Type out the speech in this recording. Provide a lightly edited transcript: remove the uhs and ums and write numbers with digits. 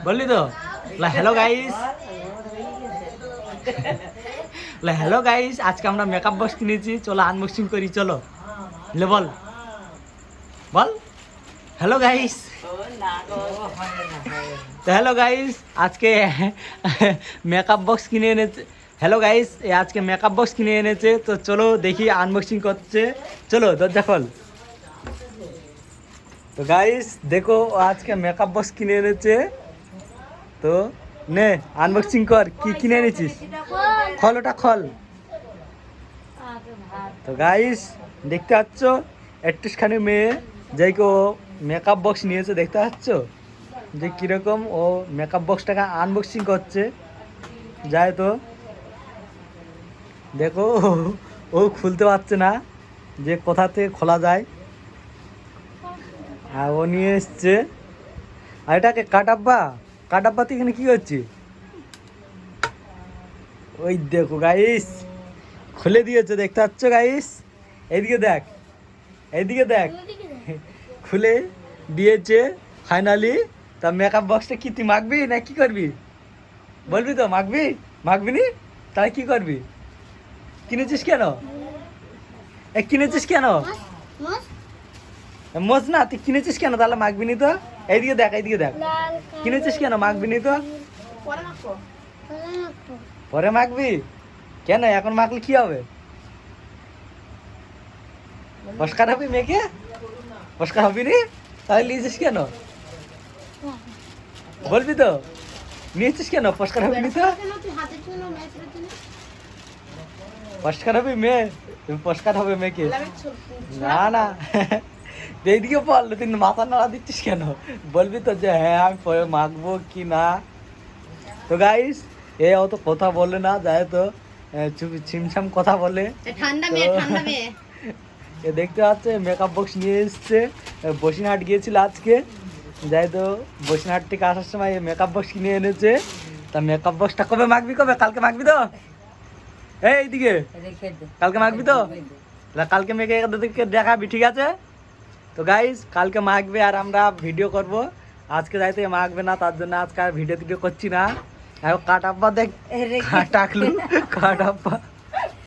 বললি তো? Hello guys, hello guys, আজকে আমরা মেকআপ বক্স কিনেছি, চলো আনবক্সিং করি, চলো। লে বল বল হ্যালো গাইস। তো হ্যালো গাইস, আজকে মেকআপ বক্স কিনে এনেছে। হ্যালো গাইস, আজকে মেকআপ বক্স কিনে এনেছে, তো চলো দেখি আনবক্সিং করছে। চলো দরজা খোল। তো গাইস দেখো, ও আজকে মেকআপ বক্স কিনে এনেছে, তো নে আনবক্সিং কর। কি কিনে এনেছিস? খল ওটা খল। তো গাইস দেখতে পাচ্ছ, একটুখানি মেয়ে যাইকে ও মেকআপ বক্স নিয়েছে, দেখতে পাচ্ছ যে কীরকম ও মেকআপ বক্সটাকে আনবক্সিং করছে। যায় তো দেখো, ও খুলতে পারছে না যে কোথা থেকে খোলা যায়, আর ও নিয়ে এসছে। আর এটাকে কাটাব্বা, কাটাব্বাতে এখানে কী হচ্ছে? ওই দেখো গাইস, খুলে দিয়েছে, দেখতে পাচ্ছ গাইস? এইদিকে দেখ, এইদিকে দেখ, খুলে দিয়েছে ফাইনালি। তা মেকআপ বক্সটা কি তুই মাখবি না কি করবি? বলবি তো মাখবি? মাখবি নি? তাহলে কি করবি? কিনেছিস কেন? কিনেছিস কেন? মোজ না, তুই কিনেছিস কেন তাহলে মাখবি নি তো? এইদিকে দেখ, এইদিকে দেখ, কিনেছিস কেন মাখবি নি তো? পরে মাখবি কেন? এখন মাখলে কি হবে? পস্কার হবি মেয়েকে? পস্কার হবি নি? তাহলে নিয়েছিস কেন? বলবি তো নিয়েছিস কেন? পস্কার হবি নি তো? পস্কার হবি মেয়ে? তুমি পস্কার হবে মেয়েকে? না না, এইদিকে বল, তুই মাথা নাড়া দিচ্ছিস কেন? বলবি তো যে হ্যাঁ আমি পরে মাখবো কি না। তো গাইস, এ অত কথা বলে না, যায় তো চুপি ছিমছাম কথা বলে। এ দেখতে পাচ্ছে মেকআপ বক্স নিয়ে এসছে, বসিরহাট গিয়েছিল আজকে। যাই তো বসিরহাট থেকে আসার সময় মেকআপ বক্স কিনে এনেছে। তা মেকআপ বক্সটা কবে মাখবি? কবে? কালকে মাখবি তো? এইদিকে কালকে মাখবি তো? কালকে মেখে এদেরকে দেখাবি, ঠিক আছে? তো গাইস কালকে মাখবে আর আমরা ভিডিও করব। আজকে যাইতে মাখবে না, তার জন্য আজকে আর ভিডিও করছি না। আর কাটাপ্পা দেখ, কাটাকলু কাটাপ্পা